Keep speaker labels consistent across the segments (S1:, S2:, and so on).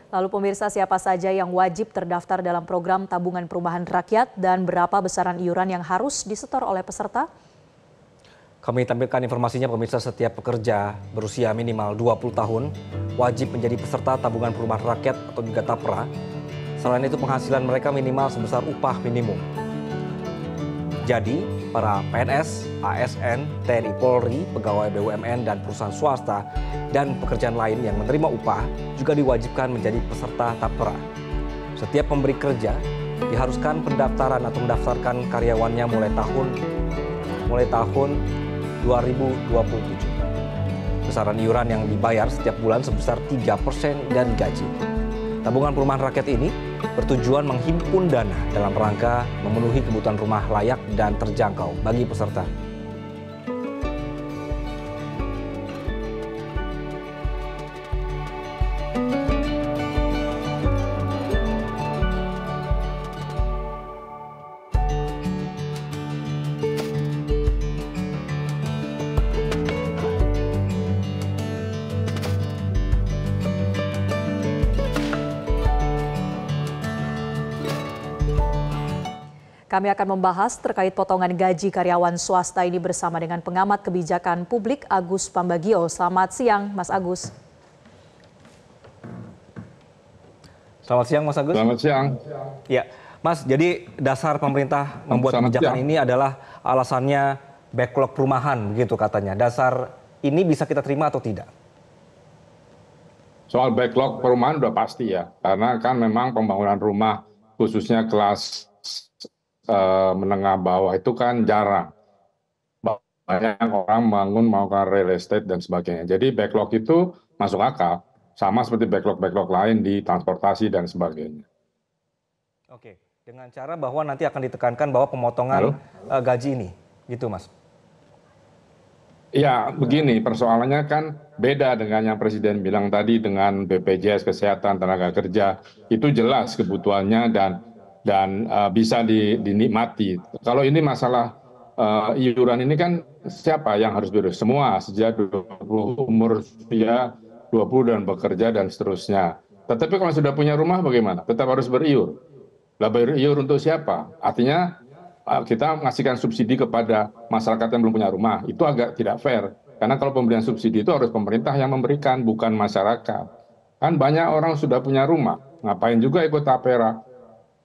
S1: Lalu pemirsa, siapa saja yang wajib terdaftar dalam program tabungan perumahan rakyat dan berapa besaran iuran yang harus disetor oleh peserta?
S2: Kami tampilkan informasinya pemirsa. Setiap pekerja berusia minimal 20 tahun wajib menjadi peserta tabungan perumahan rakyat atau juga TAPRA. Selain itu penghasilan mereka minimal sebesar upah minimum. Jadi para PNS, ASN, TNI Polri, pegawai BUMN dan perusahaan swasta dan pekerjaan lain yang menerima upah juga diwajibkan menjadi peserta TAPRA. Setiap pemberi kerja diharuskan pendaftaran atau mendaftarkan karyawannya mulai tahun 2027. Besaran iuran yang dibayar setiap bulan sebesar 3% dari gaji. Tabungan perumahan rakyat ini bertujuan menghimpun dana dalam rangka memenuhi kebutuhan rumah layak dan terjangkau bagi peserta.
S1: Kami akan membahas terkait potongan gaji karyawan swasta ini bersama dengan pengamat kebijakan publik Agus Pambagio. Selamat siang, Mas Agus.
S2: Selamat siang, Mas Agus.
S3: Selamat siang.
S2: Ya, Mas, jadi dasar pemerintah membuat kebijakan ini adalah alasannya backlog perumahan, begitu katanya. Dasar ini bisa kita terima atau tidak?
S3: Soal backlog perumahan udah pasti ya, karena kan memang pembangunan rumah khususnya kelas menengah bawah itu kan jarang. Banyak orang bangun melakukan real estate dan sebagainya. Jadi backlog itu masuk akal, sama seperti backlog-backlog lain di transportasi dan sebagainya.
S2: Oke, dengan cara bahwa nanti akan ditekankan bahwa pemotongan gaji ini, gitu Mas?
S3: Ya, begini persoalannya kan beda dengan yang Presiden bilang tadi dengan BPJS Kesehatan Tenaga Kerja. Itu jelas kebutuhannya dan bisa dinikmati. Kalau ini masalah iuran ini kan siapa yang harus berurus? Semua sejak 20 umur usia 20 dan bekerja dan seterusnya. Tetapi kalau sudah punya rumah bagaimana? Tetap harus beriur. Lah beriur untuk siapa? Artinya kita mengasihkan subsidi kepada masyarakat yang belum punya rumah. Itu agak tidak fair. Karena kalau pemberian subsidi itu harus pemerintah yang memberikan, bukan masyarakat. Kan banyak orang sudah punya rumah. Ngapain juga ikut TAPRA?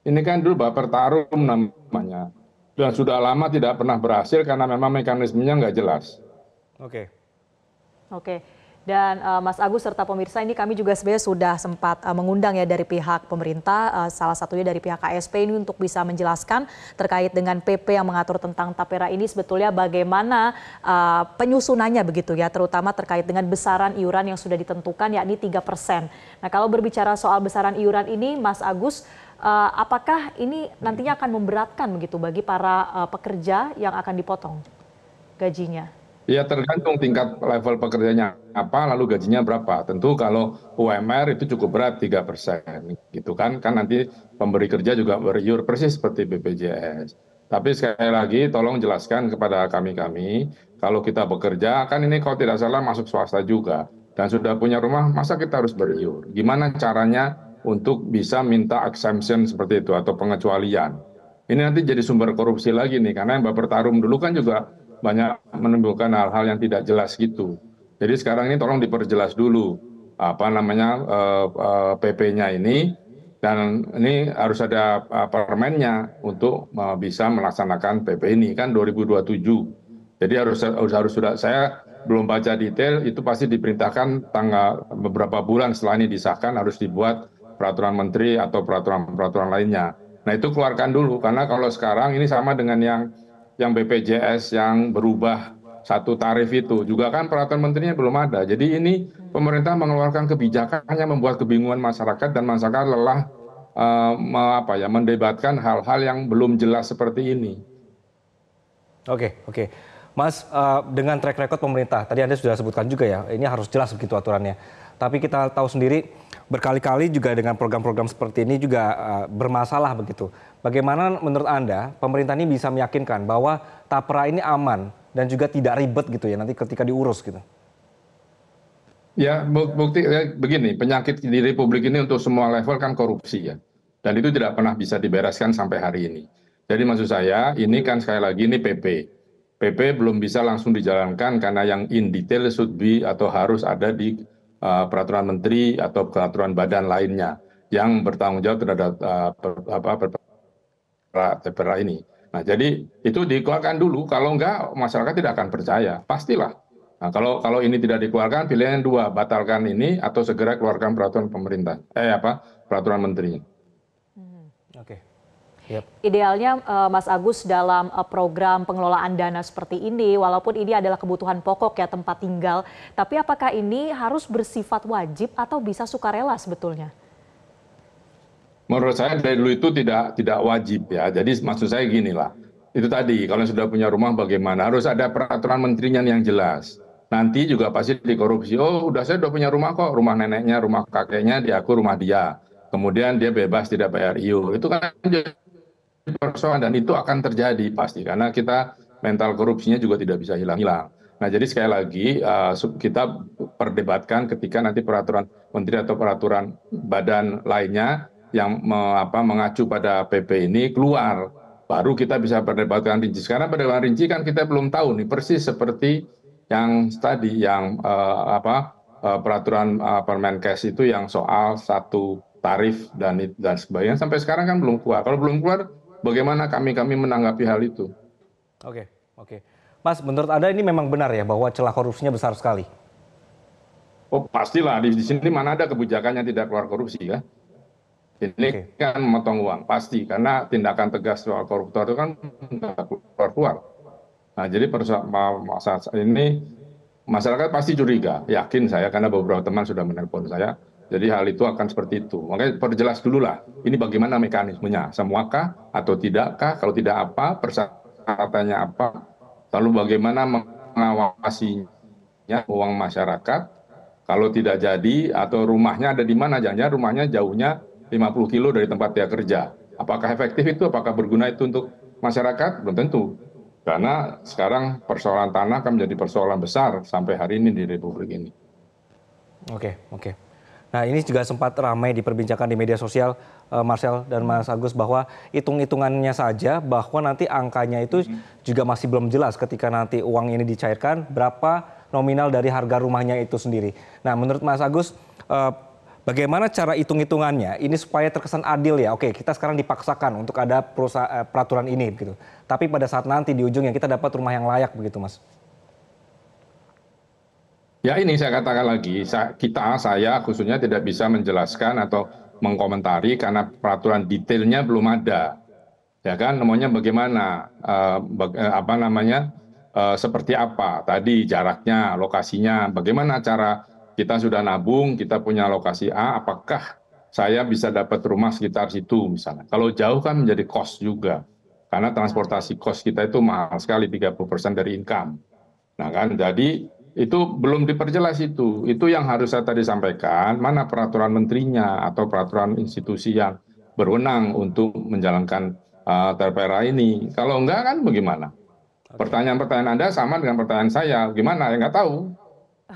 S3: Ini kan dulu baper tarum namanya. Dan sudah lama tidak pernah berhasil karena memang mekanismenya nggak jelas.
S1: Oke. Dan Mas Agus serta pemirsa, ini kami juga sebenarnya sudah sempat mengundang ya dari pihak pemerintah, salah satunya dari pihak KSP ini untuk bisa menjelaskan terkait dengan PP yang mengatur tentang TAPRA ini sebetulnya bagaimana penyusunannya begitu ya, terutama terkait dengan besaran iuran yang sudah ditentukan yakni 3%. Nah, kalau berbicara soal besaran iuran ini, Mas Agus, apakah ini nantinya akan memberatkan begitu bagi para pekerja yang akan dipotong gajinya?
S3: Ya tergantung tingkat level pekerjanya apa, lalu gajinya berapa. Tentu kalau UMR itu cukup berat 3%, gitu kan. Kan nanti pemberi kerja juga beriur persis seperti BPJS. Tapi sekali lagi tolong jelaskan kepada kami, kalau kita bekerja, kan ini kalau tidak salah masuk swasta juga. Dan sudah punya rumah, masa kita harus beriur? Gimana caranya untuk bisa minta exemption seperti itu atau pengecualian? Ini nanti jadi sumber korupsi lagi nih, karena yang baper tarum dulu kan juga banyak menimbulkan hal-hal yang tidak jelas gitu. Jadi sekarang ini tolong diperjelas dulu apa namanya PP-nya ini, dan ini harus ada permennya untuk bisa melaksanakan PP ini kan 2027. Jadi harus sudah, saya belum baca detail, itu pasti diperintahkan tanggal beberapa bulan setelah ini disahkan harus dibuat peraturan menteri atau peraturan lainnya. Nah itu keluarkan dulu, karena kalau sekarang ini sama dengan yang BPJS yang berubah satu tarif itu juga kan peraturan menterinya belum ada. Jadi ini pemerintah mengeluarkan kebijakannya membuat kebingungan masyarakat dan masyarakat lelah mendebatkan hal-hal yang belum jelas seperti ini.
S2: Oke. Mas, dengan track record pemerintah, tadi Anda sudah sebutkan juga ya, ini harus jelas begitu aturannya. Tapi kita tahu sendiri berkali-kali juga dengan program-program seperti ini juga bermasalah begitu. Bagaimana menurut Anda pemerintah ini bisa meyakinkan bahwa TAPRA ini aman dan juga tidak ribet gitu ya nanti ketika diurus gitu?
S3: Ya, bukti begini, penyakit di Republik ini untuk semua level kan korupsi ya. Dan itu tidak pernah bisa dibereskan sampai hari ini. Jadi maksud saya, ini kan sekali lagi ini PP. PP belum bisa langsung dijalankan karena yang in detail should be atau harus ada di peraturan menteri atau peraturan badan lainnya yang bertanggung jawab terhadap TPRA ini. Nah, jadi itu dikeluarkan dulu, kalau enggak masyarakat tidak akan percaya, pastilah. Nah, kalau ini tidak dikeluarkan, pilihan dua, batalkan ini atau segera keluarkan peraturan pemerintah, peraturan menterinya.
S2: Oke. Yep.
S1: Idealnya Mas Agus dalam program pengelolaan dana seperti ini, walaupun ini adalah kebutuhan pokok ya tempat tinggal, tapi apakah ini harus bersifat wajib atau bisa sukarela sebetulnya?
S3: Menurut saya dari dulu itu tidak wajib ya. Jadi maksud saya gini lah. Itu tadi kalau sudah punya rumah bagaimana harus ada peraturan menterinya yang jelas. Nanti juga pasti dikorupsi. Oh, saya udah punya rumah kok, rumah neneknya, rumah kakeknya, di aku rumah dia. Kemudian dia bebas tidak bayar iuran. Itu kan jadi persoalan dan itu akan terjadi pasti karena kita mental korupsinya juga tidak bisa hilang-hilang. Nah, jadi sekali lagi kita perdebatkan ketika nanti peraturan menteri atau peraturan badan lainnya yang mengacu pada PP ini keluar, baru kita bisa perdebatkan rinci. Sekarang perdebatkan rinci kan kita belum tahu nih persis seperti yang tadi yang peraturan Permenkes itu yang soal satu tarif dan sebagainya sampai sekarang kan belum keluar. Kalau belum keluar, bagaimana kami menanggapi hal itu?
S2: Oke. Mas, menurut Anda ini memang benar ya bahwa celah korupsinya besar sekali?
S3: Oh, pastilah di sini mana ada kebijakan yang tidak keluar korupsi kan? Ini kan memotong uang, pasti. Karena tindakan tegas soal koruptor itu kan tidak keluar. Nah, jadi ini masyarakat pasti curiga, yakin saya, karena beberapa teman sudah menelpon saya. Jadi hal itu akan seperti itu. Makanya perjelas dulu lah, ini bagaimana mekanismenya, semuakah atau tidakkah, kalau tidak apa, persyaratannya apa, lalu bagaimana mengawasinya uang masyarakat, kalau tidak jadi, atau rumahnya ada di mana, jangan rumahnya jauhnya 50 kilo dari tempat dia kerja. Apakah efektif itu, apakah berguna itu untuk masyarakat? Belum tentu. Karena sekarang persoalan tanah kan menjadi persoalan besar sampai hari ini di Republik ini.
S2: Oke. Nah, ini juga sempat ramai diperbincangkan di media sosial, Marcel dan Mas Agus, bahwa hitung-hitungannya saja bahwa nanti angkanya itu juga masih belum jelas ketika nanti uang ini dicairkan, berapa nominal dari harga rumahnya itu sendiri. Nah, menurut Mas Agus, bagaimana cara hitung-hitungannya ini supaya terkesan adil ya? Oke, kita sekarang dipaksakan untuk ada peraturan ini gitu. Tapi pada saat nanti di ujungnya kita dapat rumah yang layak begitu, Mas.
S3: Ya, ini saya katakan lagi, saya khususnya tidak bisa menjelaskan atau mengkomentari karena peraturan detailnya belum ada. Ya kan, namanya bagaimana, seperti apa, tadi jaraknya, lokasinya, bagaimana cara kita sudah nabung, kita punya lokasi A, apakah saya bisa dapat rumah sekitar situ misalnya. Kalau jauh kan menjadi cost juga, karena transportasi cost kita itu mahal sekali, 30% dari income. Nah kan, jadi itu belum diperjelas itu yang harus saya tadi sampaikan, mana peraturan menterinya atau peraturan institusi yang berwenang untuk menjalankan TPRA ini. Kalau enggak kan bagaimana? Pertanyaan-pertanyaan Anda sama dengan pertanyaan saya, gimana? Ya nggak tahu.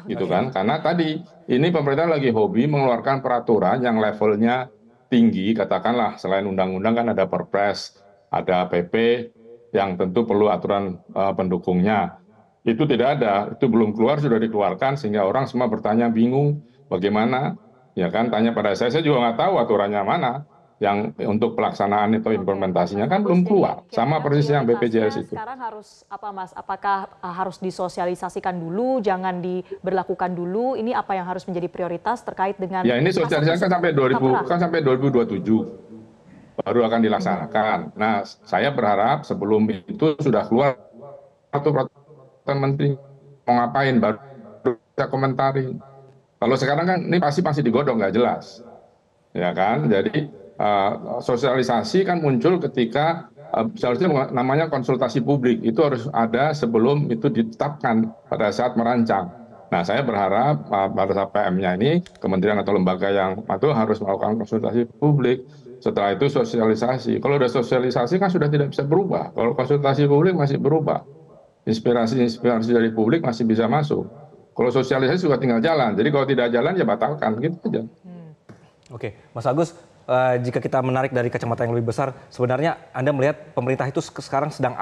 S3: Gitu kan, karena tadi ini pemerintah lagi hobi mengeluarkan peraturan yang levelnya tinggi, katakanlah selain undang-undang kan ada Perpres, ada PP yang tentu perlu aturan pendukungnya. Itu tidak ada, itu belum keluar sudah dikeluarkan sehingga orang semua bertanya bingung bagaimana, ya kan, tanya pada saya juga nggak tahu aturannya mana yang untuk pelaksanaan atau implementasinya kan belum keluar. Sama persis yang BPJS itu.
S1: Sekarang harus apa, Mas? Apakah harus disosialisasikan dulu, jangan diberlakukan dulu? Ini apa yang harus menjadi prioritas terkait dengan?
S3: Ya, ini sosialisasi kan sampai 2027 baru akan dilaksanakan. Nah, saya berharap sebelum itu sudah keluar satu menteri mau ngapain baru kita komentari. Kalau sekarang kan ini pasti masih digodok nggak jelas, ya kan? Jadi sosialisasi kan muncul ketika seharusnya namanya konsultasi publik itu harus ada sebelum itu ditetapkan pada saat merancang. Nah, saya berharap pada saat PM-nya ini kementerian atau lembaga yang itu harus melakukan konsultasi publik. Setelah itu sosialisasi. Kalau sudah sosialisasi kan sudah tidak bisa berubah. Kalau konsultasi publik masih berubah. Inspirasi dari publik masih bisa masuk. Kalau sosialisasi juga tinggal jalan. Jadi kalau tidak jalan ya batalkan gitu aja.
S2: Oke, Mas Agus, jika kita menarik dari kacamata yang lebih besar, sebenarnya Anda melihat pemerintah itu sekarang sedang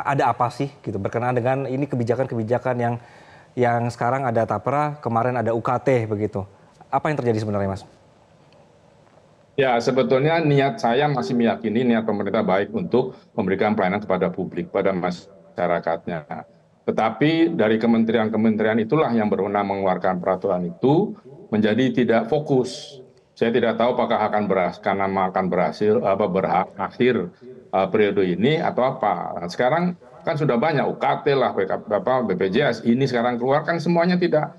S2: ada apa sih gitu berkenaan dengan ini kebijakan-kebijakan yang sekarang ada tapera, kemarin ada UKT begitu. Apa yang terjadi sebenarnya, Mas?
S3: Ya, sebetulnya niat saya masih meyakini niat pemerintah baik untuk memberikan pelayanan kepada publik, pada masyarakatnya. Tetapi dari kementerian-kementerian itulah yang berwenang mengeluarkan peraturan itu menjadi tidak fokus. Saya tidak tahu apakah akan berakhir periode ini atau apa. Nah, sekarang kan sudah banyak UKT lah, BPJS ini sekarang keluar kan semuanya tidak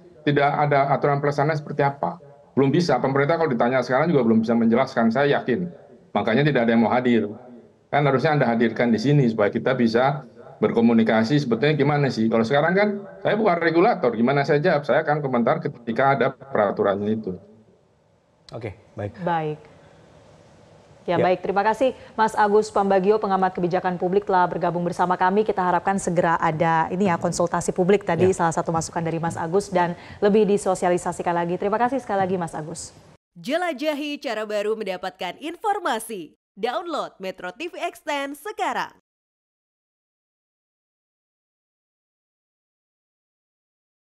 S3: ada aturan pelaksanaan seperti apa. Belum bisa, pemerintah kalau ditanya sekarang juga belum bisa menjelaskan, saya yakin. Makanya tidak ada yang mau hadir. Kan harusnya Anda hadirkan di sini supaya kita bisa berkomunikasi sebetulnya gimana sih. Kalau sekarang kan saya bukan regulator, gimana saya jawab? Saya akan komentar ketika ada peraturan itu.
S2: Oke, baik.
S1: Baik. Ya, baik, terima kasih Mas Agus Pambagio, pengamat kebijakan publik telah bergabung bersama kami. Kita harapkan segera ada konsultasi publik tadi, salah satu masukan dari Mas Agus dan lebih disosialisasikan lagi. Terima kasih sekali lagi Mas Agus.
S4: Jelajahi cara baru mendapatkan informasi. Download Metro TV Extend sekarang.